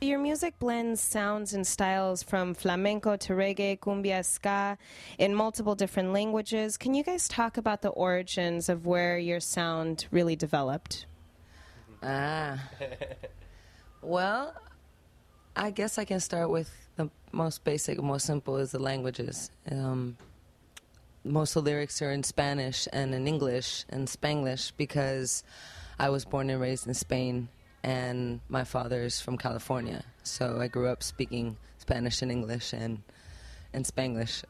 Your music blends sounds and styles from flamenco to reggae, cumbia, ska in multiple different languages. Can you guys talk about the origins of where your sound really developed? Well, I guess I can start with the most basic, most simple is the languages. Most of the lyrics are in Spanish and in English and Spanglish because I was born and raised in Spain and my father's from California. So I grew up speaking Spanish and English and Spanglish.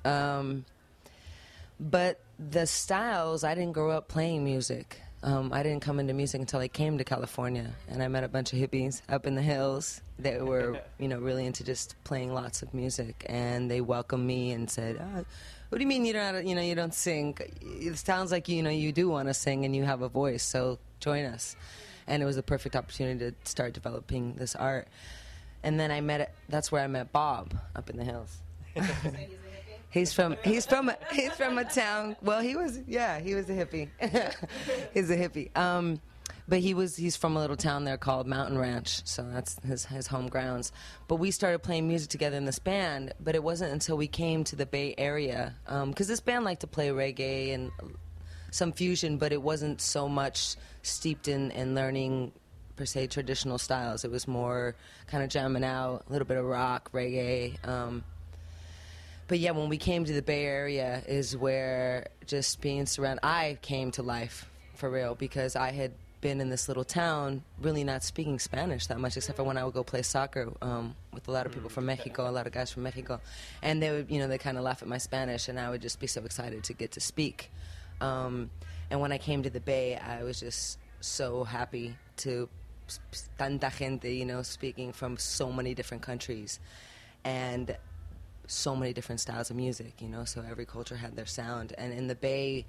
But the styles, I didn't grow up playing music. I didn't come into music until I came to California, and I met a bunch of hippies up in the hills that were, really into just playing lots of music, and they welcomed me and said, "What do you mean you don't sing? It sounds like you do want to sing and you have a voice, so join us." And it was the perfect opportunity to start developing this art. And then that's where I met Bob up in the hills. He's from a town. Well, he was a hippie. He's a hippie. But he's from a little town there called Mountain Ranch, so that's his home grounds. But we started playing music together in this band, but it wasn't until we came to the Bay Area, because this band liked to play reggae and some fusion, but it wasn't so much steeped in learning per se traditional styles. It was more kind of jamming out, a little bit of rock, reggae. But yeah, when we came to the Bay Area is where just being surrounded, I came to life for real, because I had been in this little town really not speaking Spanish that much, except for when I would go play soccer with a lot of people from Mexico, a lot of guys from Mexico, and they would, they kind of laugh at my Spanish, and I would just be so excited to get to speak. And when I came to the Bay, I was just so happy to tanta gente, speaking from so many different countries, and so many different styles of music, so every culture had their sound. And in the Bay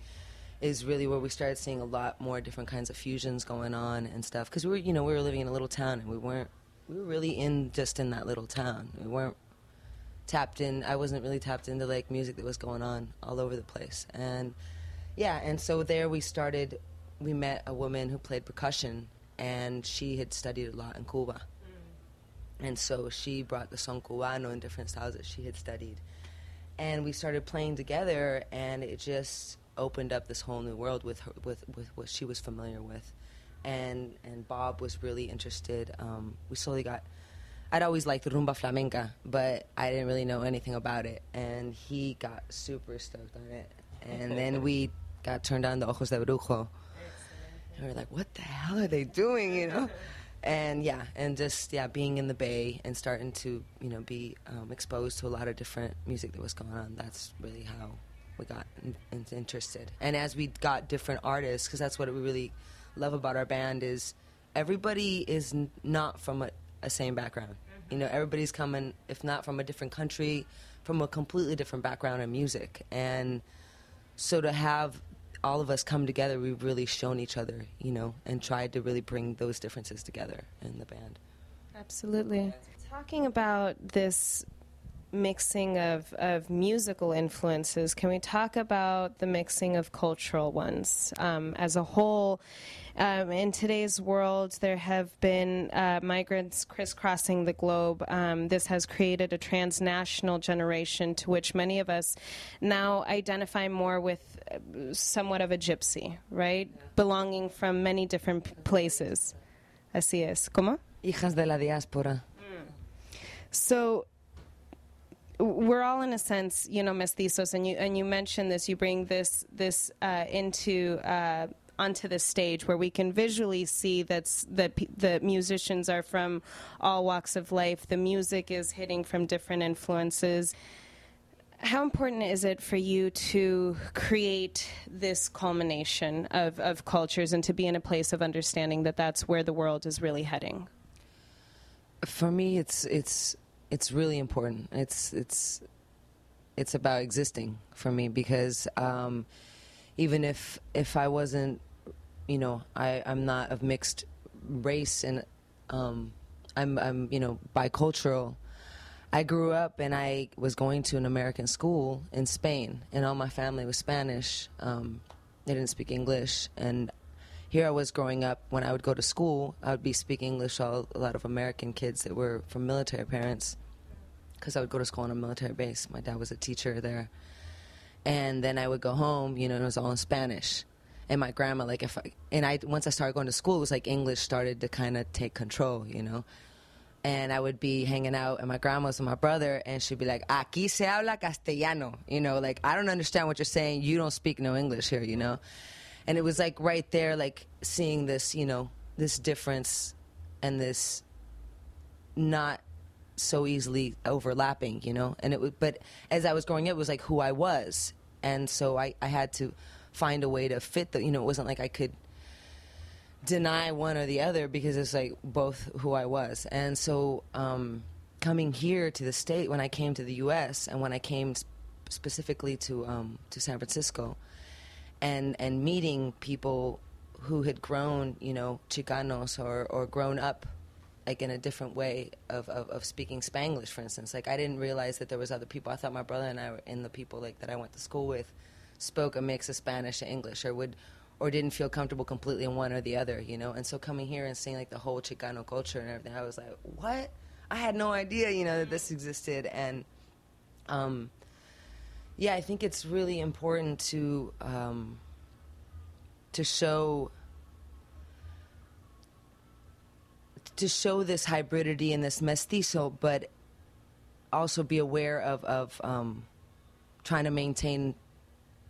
is really where we started seeing a lot more different kinds of fusions going on and stuff, because we were living in a little town, and we were really in that little town. We weren't tapped in. I wasn't really tapped into like music that was going on all over the place. And so there we met a woman who played percussion, and she had studied a lot in Cuba. And so she brought the son cubano and different styles that she had studied. And we started playing together, and it just opened up this whole new world with what she was familiar with. And Bob was really interested. We slowly I'd always liked rumba flamenca, but I didn't really know anything about it. And he got super stoked on it. And then we got turned on to Ojos de Brujo. And we were like, what the hell are they doing, And just being in the Bay and starting to be exposed to a lot of different music that was going on. That's really how we got interested. And as we got different artists, because that's what we really love about our band is everybody is not from a same background. Everybody's coming, if not from a different country, from a completely different background in music. And so to have all of us come together, we've really shown each other, and tried to really bring those differences together in the band. Absolutely. Talking about this mixing of musical influences, can we talk about the mixing of cultural ones? As a whole, in today's world, there have been migrants crisscrossing the globe. This has created a transnational generation to which many of us now identify more with somewhat of a gypsy, right? Belonging from many different places. Así es. ¿Cómo? Hijas de la diáspora. So we're all, in a sense, mestizos, and you mentioned this. You bring this onto the stage where we can visually see that the musicians are from all walks of life. The music is hitting from different influences. How important is it for you to create this culmination of cultures and to be in a place of understanding that that's where the world is really heading? For me, it's really important. It's about existing for me, because even if I wasn't, I'm not of mixed race, and I'm bicultural. I grew up and I was going to an American school in Spain, and all my family was Spanish. They didn't speak English, and here I was growing up. When I would go to school, I would be speaking English to a lot of American kids that were from military parents, because I would go to school on a military base. My dad was a teacher there. And then I would go home, you know, and it was all in Spanish. And my grandma, like, once I started going to school, it was like English started to kind of take control, you know. And I would be hanging out at my grandma's with my brother, and she'd be like, aquí se habla castellano, you know, like, I don't understand what you're saying. You don't speak no English here, you know. And it was like right there, like, seeing this, you know, this difference and this not so easily overlapping, you know. And it was, but as I was growing up, it was like who I was. And so I had to find a way to fit the, you know, it wasn't like I could deny one or the other, because it's like both who I was. And so coming here to the state, when I came to the U.S. and when I came specifically to San Francisco, and meeting people who had grown, you know, Chicanos or grown up like in a different way of speaking Spanglish, for instance. Like, I didn't realize that there was other people. I thought my brother and I and the people like that I went to school with spoke a mix of Spanish and English, or didn't feel comfortable completely in one or the other, you know. And so coming here and seeing like the whole Chicano culture and everything, I was like, what? I had no idea, you know, that this existed. And yeah, I think it's really important to show this hybridity and this mestizo, but also be aware of trying to maintain,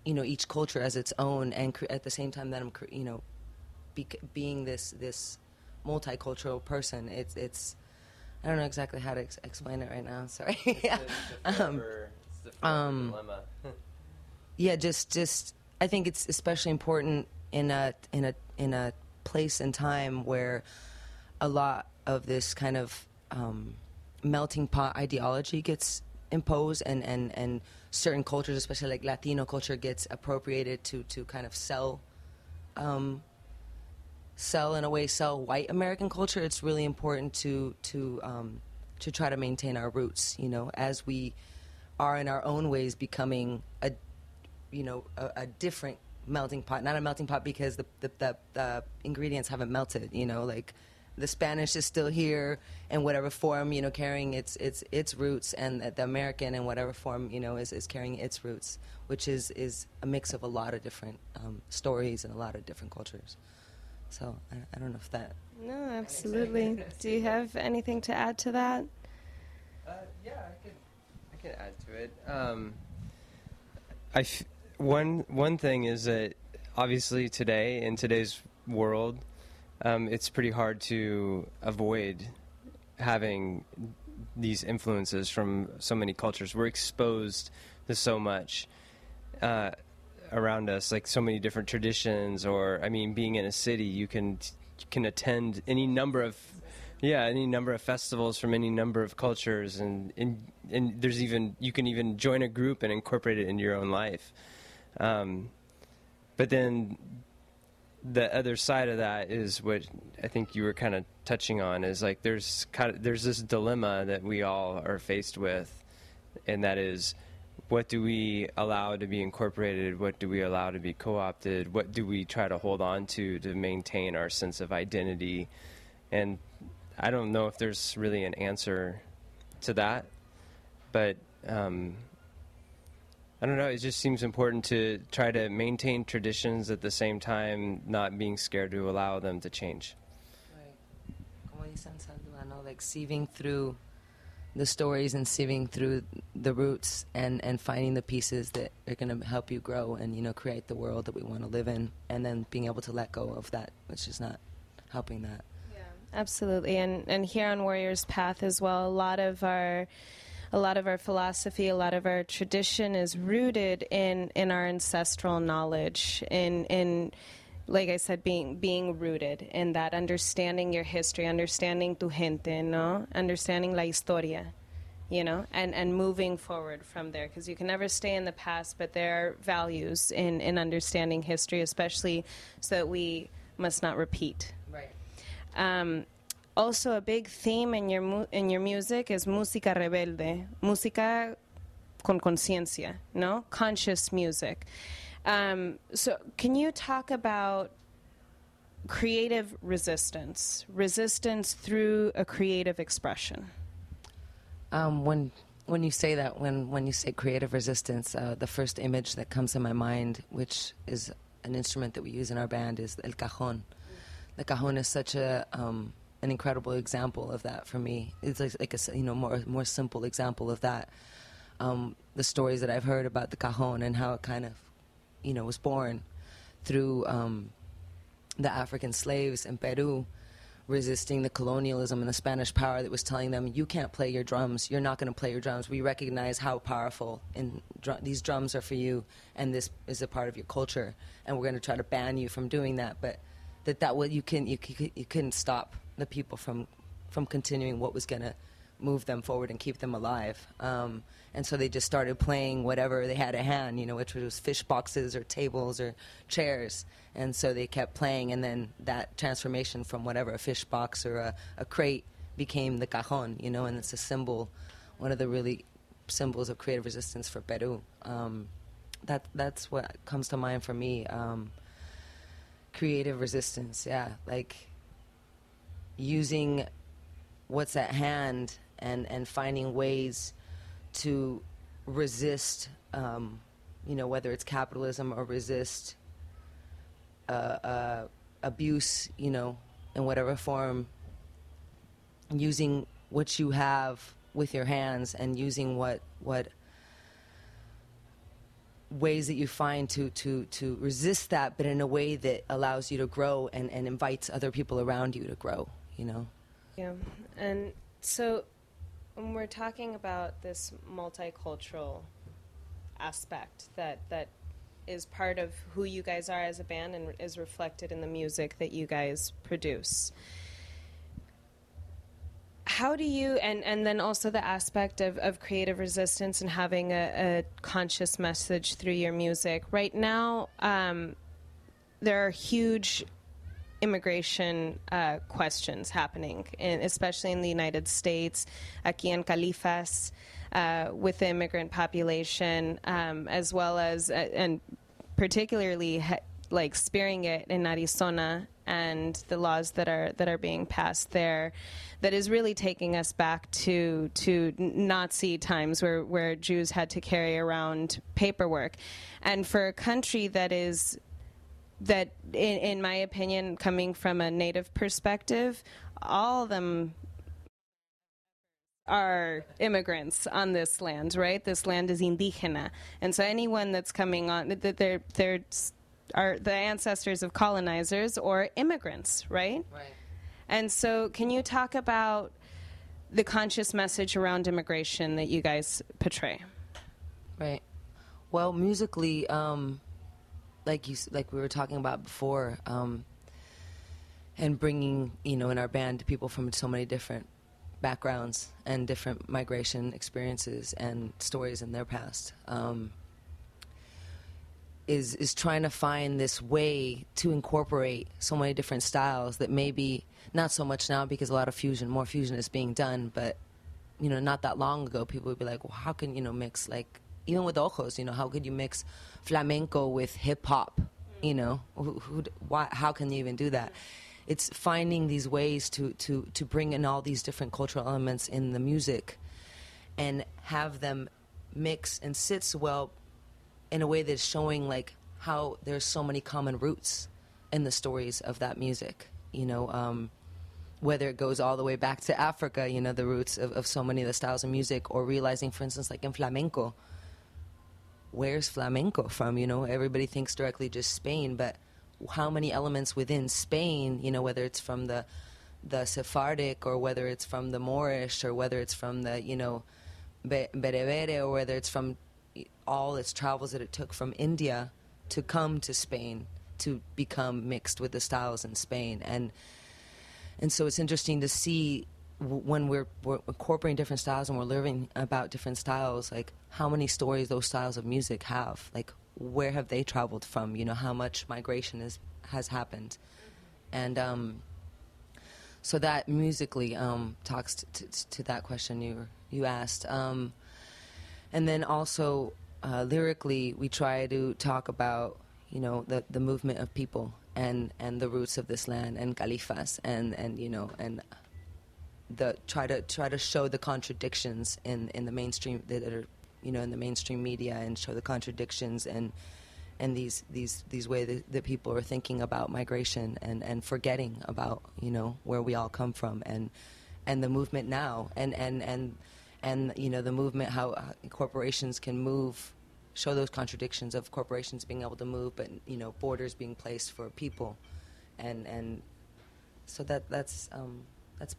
you know, each culture as its own, and at the same time that I'm, you know, being this multicultural person. It's I don't know exactly how to explain it right now. Sorry. Yeah. It's the dilemma. Yeah, just I think it's especially important in a place and time where a lot of this kind of melting pot ideology gets imposed, and certain cultures, especially like Latino culture, gets appropriated to kind of sell white American culture. It's really important to try to maintain our roots, you know, as we are in our own ways becoming a different melting pot. Not a melting pot because the ingredients haven't melted, you know, like the Spanish is still here in whatever form, you know, carrying its roots, and the American in whatever form, you know, is carrying its roots, which is a mix of a lot of different stories and a lot of different cultures. So I don't know if that... No, absolutely. Do you have anything to add to that? Yeah, I can add to it. One thing is that obviously today, in today's world, it's pretty hard to avoid having these influences from so many cultures. We're exposed to so much around us, like so many different traditions. Or, I mean, being in a city, you can attend any number of festivals from any number of cultures, and there's even, you can even join a group and incorporate it into your own life. But then the other side of that is what I think you were kind of touching on, is like there's this dilemma that we all are faced with, and that is, what do we allow to be incorporated? What do we allow to be co-opted? What do we try to hold on to maintain our sense of identity? And I don't know if there's really an answer to that, but I don't know, it just seems important to try to maintain traditions at the same time not being scared to allow them to change. Right. Como dicen Sandra, no? Like sieving through the stories and sieving through the roots, and finding the pieces that are going to help you grow and, you know, create the world that we want to live in, and then being able to let go of that, which is not helping that. Yeah, absolutely. And here on Warriors Path as well, a lot of our philosophy, a lot of our tradition is rooted in our ancestral knowledge, in like I said, being rooted in that, understanding your history, understanding tu gente, no? Understanding la historia, you know, and moving forward from there, because you can never stay in the past, but there are values in understanding history, especially so that we must not repeat. Right. Also, a big theme in your music is música rebelde, música con conciencia, no? Conscious music. So can you talk about creative resistance through a creative expression. When you say that, when you say creative resistance, the first image that comes to my mind, which is an instrument that we use in our band, is el cajon. The cajon is such an incredible example of that for me. It's like a more simple example of that. The stories that I've heard about the cajon and how it kind of was born through the African slaves in Peru, resisting the colonialism and the Spanish power that was telling them, you can't play your drums, you're not going to play your drums. We recognize how powerful these drums are for you, and this is a part of your culture, and we're going to try to ban you from doing that. But you couldn't stop the people from continuing what was going to move them forward and keep them alive. And so they just started playing whatever they had at hand, which was fish boxes or tables or chairs. And so they kept playing, and then that transformation from whatever, a fish box or a crate, became the cajon, and it's a symbol, one of the really symbols of creative resistance for Peru. That's what comes to mind for me. Creative resistance, yeah, like using what's at hand and finding ways to resist, whether it's capitalism or resist abuse, in whatever form, using what you have with your hands and using what ways that you find to resist that, but in a way that allows you to grow and invites other people around you to grow, Yeah, and so when we're talking about this multicultural aspect that is part of who you guys are as a band and is reflected in the music that you guys produce, how do you, and then also the aspect of creative resistance and having a conscious message through your music. Right now, there are huge immigration questions happening, especially in the United States, aquí en Califas, with the immigrant population, as well as, and particularly like spearing it in Arizona and the laws that are being passed there, that is really taking us back to Nazi times where Jews had to carry around paperwork. And for a country that in my opinion, coming from a native perspective, all of them are immigrants on this land, right? This land is indígena. And so anyone that's coming on, they're are the ancestors of colonizers or immigrants, right? Right. And so can you talk about the conscious message around immigration that you guys portray? Right. Well, musically, like we were talking about before, and bringing, in our band people from so many different backgrounds and different migration experiences and stories in their past, is trying to find this way to incorporate so many different styles that maybe not so much now because a lot of more fusion is being done, but not that long ago people would be like, well, how can mix, like, even with ojos, how could you mix flamenco with hip hop? How can you even do that? It's finding these ways to bring in all these different cultural elements in the music and have them mix and sit so well in a way that's showing like how there's so many common roots in the stories of that music, whether it goes all the way back to Africa, the roots of so many of the styles of music, or realizing, for instance, like in flamenco, where's flamenco from? Everybody thinks directly just Spain, but how many elements within Spain, whether it's from the Sephardic, or whether it's from the Moorish, or whether it's from the, Berebere, or whether it's from all its travels that it took from India to come to Spain to become mixed with the styles in Spain. And so it's interesting to see when we're incorporating different styles and we're learning about different styles, like how many stories those styles of music have, like where have they traveled from, how much migration has happened. And so that musically talks to that question you asked. And then also lyrically, we try to talk about, the movement of people and the roots of this land, and califas, and you know, and the try to show the contradictions in the mainstream that are, you know, in the mainstream media, and show the contradictions and these ways that people are thinking about migration and forgetting about, you know, where we all come from, and the movement now, and you know, the movement, how corporations can move, show those contradictions of corporations being able to move, but, you know, borders being placed for people, and so that's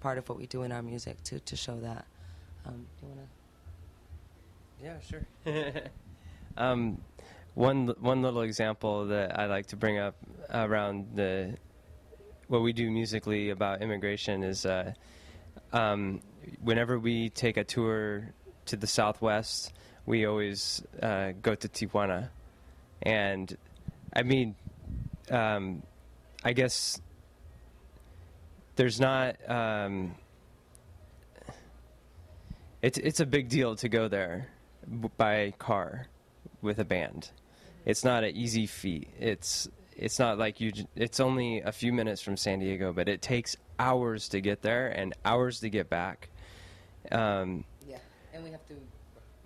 part of what we do in our music, to show that. Do you want to? Yeah, sure. One little example that I like to bring up around what we do musically about immigration is whenever we take a tour to the Southwest, we always go to Tijuana. And I mean, I guess there's not it's a big deal to go there by car with a band. It's not an easy feat. It's not like it's only a few minutes from San Diego, but it takes hours to get there and hours to get back. Yeah, and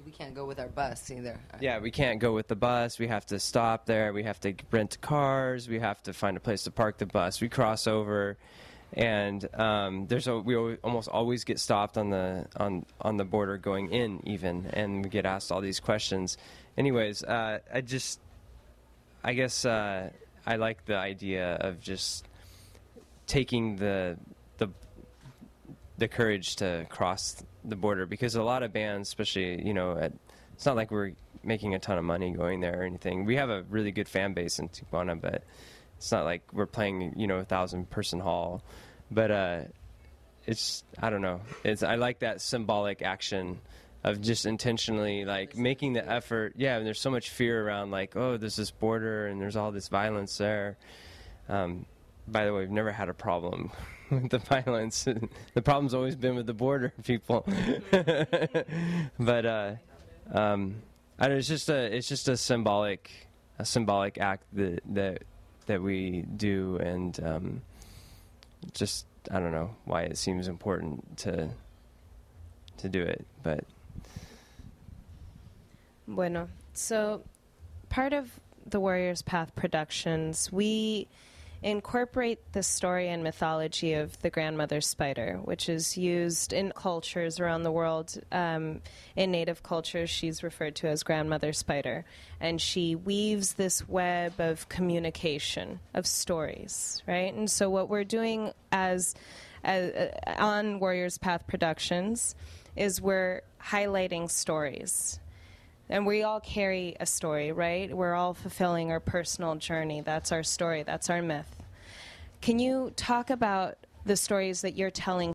we can't go with our bus either. Yeah, we can't go with the bus. We have to stop there. We have to rent cars. We have to find a place to park the bus. We cross over, and we almost always get stopped on the border going in, even, and we get asked all these questions. Anyways, I guess I like the idea of just taking the courage to cross the border, because a lot of bands, especially, you know, it's not like we're making a ton of money going there or anything. We have a really good fan base in Tijuana, but it's not like we're playing, you know, 1,000-person hall. But it's, I don't know. I like that symbolic action of just intentionally, like, making the effort. Yeah, and there's so much fear around, like, oh, there's this border and there's all this violence there. By the way, we've never had a problem with the violence. The problem's always been with the border people. But it's just a symbolic act that we do, and just, I don't know why it seems important to do it, but. Bueno, so part of the Warriors PAth Productions, we incorporate the story and mythology of the grandmother spider, which is used in cultures around the world. In native cultures, she's referred to as grandmother spider, and she weaves this web of communication, of stories, right? And so what we're doing on Warriors PAth Productions is we're highlighting stories. And we all carry a story, right? We're all fulfilling our personal journey. That's our story. That's our myth. Can you talk about the stories that you're telling